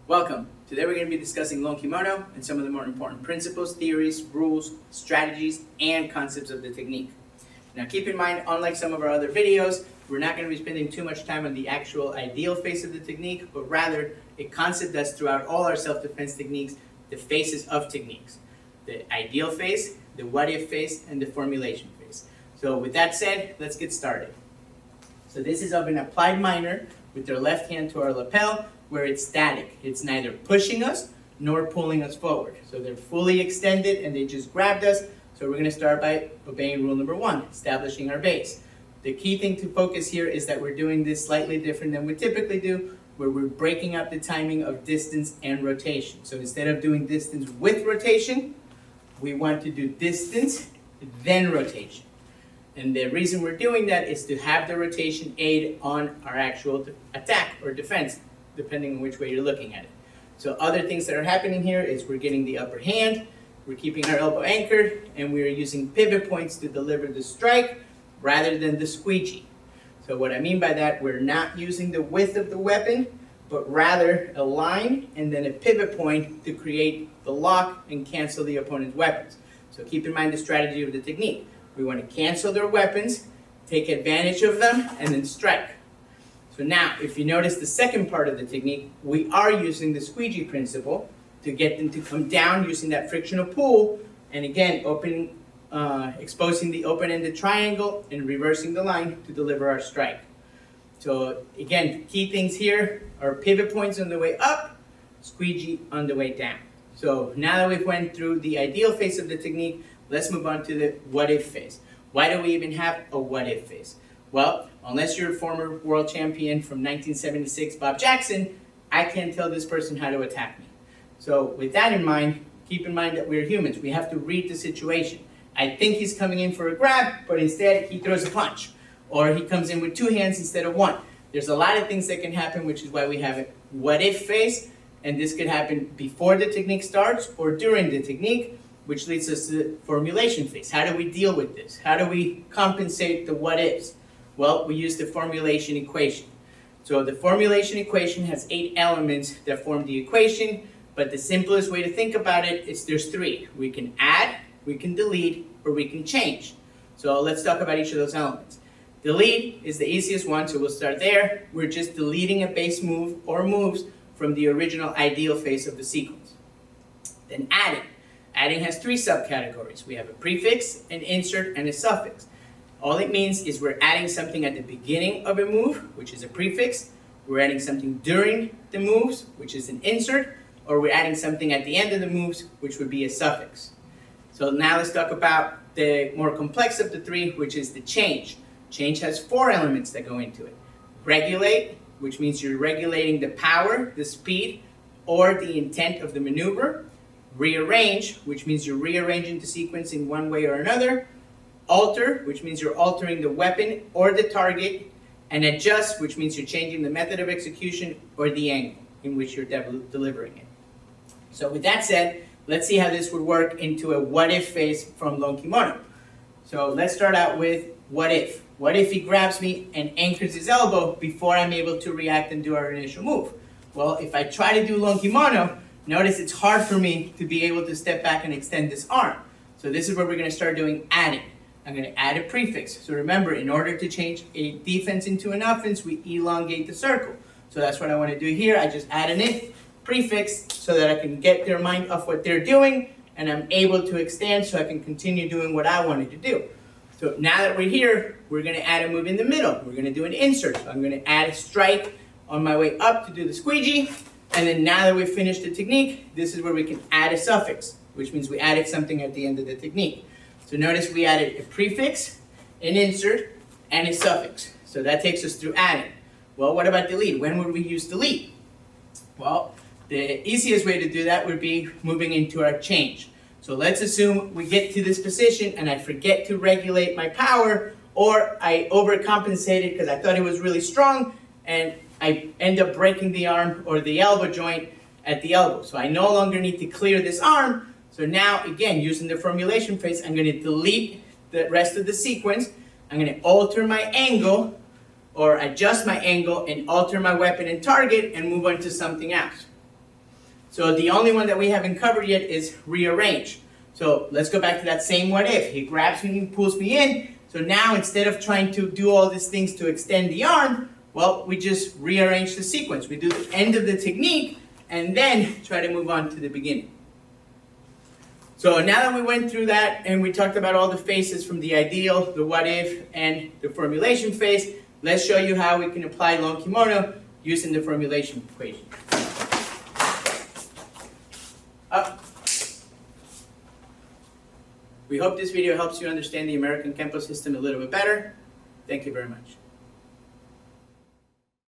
Welcome. Today we're going to be discussing Lone Kimono and some of the more important principles, theories, rules, strategies, and concepts of the technique. Now keep in mind, unlike some of our other videos, we're not going to be spending too much time on the actual ideal phase of the technique, but rather a concept that's throughout all our self-defense techniques, the phases of techniques. The ideal phase, the what-if phase, and the formulation phase. So with that said, let's get started. So this is of an applied minor with their left hand to our lapel, where it's static. It's neither pushing us nor pulling us forward. So they're fully extended and they just grabbed us. So we're going to start by obeying rule number 1, establishing our base. The key thing to focus here is that we're doing this slightly different than we typically do, where we're breaking up the timing of distance and rotation. So instead of doing distance with rotation, we want to do distance, then rotation. And the reason we're doing that is to have the rotation aid on our actual attack or defense, depending on which way you're looking at it. So other things that are happening here is we're getting the upper hand, we're keeping our elbow anchored, and we're using pivot points to deliver the strike rather than the squeegee. So what I mean by that, we're not using the width of the weapon, but rather a line and then a pivot point to create the lock and cancel the opponent's weapons. So keep in mind the strategy of the technique. We want to cancel their weapons, take advantage of them, and then strike. So now, if you notice the second part of the technique, we are using the squeegee principle to get them to come down using that frictional pull, and again, exposing the open-ended triangle and reversing the line to deliver our strike. So again, key things here are pivot points on the way up, squeegee on the way down. So now that we've went through the ideal phase of the technique, let's move on to the what-if phase. Why do we even have a what-if phase? Well, unless you're a former world champion from 1976, Bob Jackson, I can't tell this person how to attack me. So with that in mind, keep in mind that we're humans. We have to read the situation. I think he's coming in for a grab, but instead he throws a punch. Or he comes in with 2 hands instead of 1. There's a lot of things that can happen, which is why we have a what-if phase. And this could happen before the technique starts or during the technique, which leads us to the formulation phase. How do we deal with this? How do we compensate the what-ifs? Well, we use the formulation equation. So the formulation equation has 8 elements that form the equation, but the simplest way to think about it is there's 3. We can add, we can delete, or we can change. So let's talk about each of those elements. Delete is the easiest one, so we'll start there. We're just deleting a base move or moves from the original ideal phase of the sequence. Then adding. Adding has 3 subcategories. We have a prefix, an insert, and a suffix. All it means is we're adding something at the beginning of a move, which is a prefix. We're adding something during the moves, which is an insert, or we're adding something at the end of the moves, which would be a suffix. So now let's talk about the more complex of the 3, which is the change. Change has 4 elements that go into it. Regulate, which means you're regulating the power, the speed, or the intent of the maneuver. Rearrange, which means you're rearranging the sequence in one way or another. Alter, which means you're altering the weapon or the target. And adjust, which means you're changing the method of execution or the angle in which you're delivering it. So with that said, let's see how this would work into a what-if phase from Lone Kimono. So let's start out with what if. What if he grabs me and anchors his elbow before I'm able to react and do our initial move? Well, if I try to do Lone Kimono, notice it's hard for me to be able to step back and extend this arm. So this is where we're going to start doing adding. I'm going to add a prefix. So remember, in order to change a defense into an offense, we elongate the circle. So that's what I want to do here. I just add an if prefix so that I can get their mind off what they're doing, and I'm able to extend so I can continue doing what I wanted to do. So now that we're here, we're going to add a move in the middle. We're going to do an insert. So I'm going to add a strike on my way up to do the squeegee. And then now that we've finished the technique, this is where we can add a suffix, which means we added something at the end of the technique. So notice we added a prefix, an insert, and a suffix. So that takes us through adding. Well, what about delete? When would we use delete? Well, the easiest way to do that would be moving into our change. So let's assume we get to this position and I forget to regulate my power, or I overcompensated because I thought it was really strong and I end up breaking the arm or the elbow joint at the elbow. So I no longer need to clear this arm. So now, again, using the formulation phase, I'm going to delete the rest of the sequence. I'm going to alter my angle or adjust my angle and alter my weapon and target and move on to something else. So the only one that we haven't covered yet is rearrange. So let's go back to that same what if. He grabs me and pulls me in. So now instead of trying to do all these things to extend the arm, well, we just rearrange the sequence. We do the end of the technique and then try to move on to the beginning. So now that we went through that and we talked about all the phases from the ideal, the what if, and the formulation phase, let's show you how we can apply Lone Kimono using the formulation equation. Up. We hope this video helps you understand the American Kenpo system a little bit better. Thank you very much.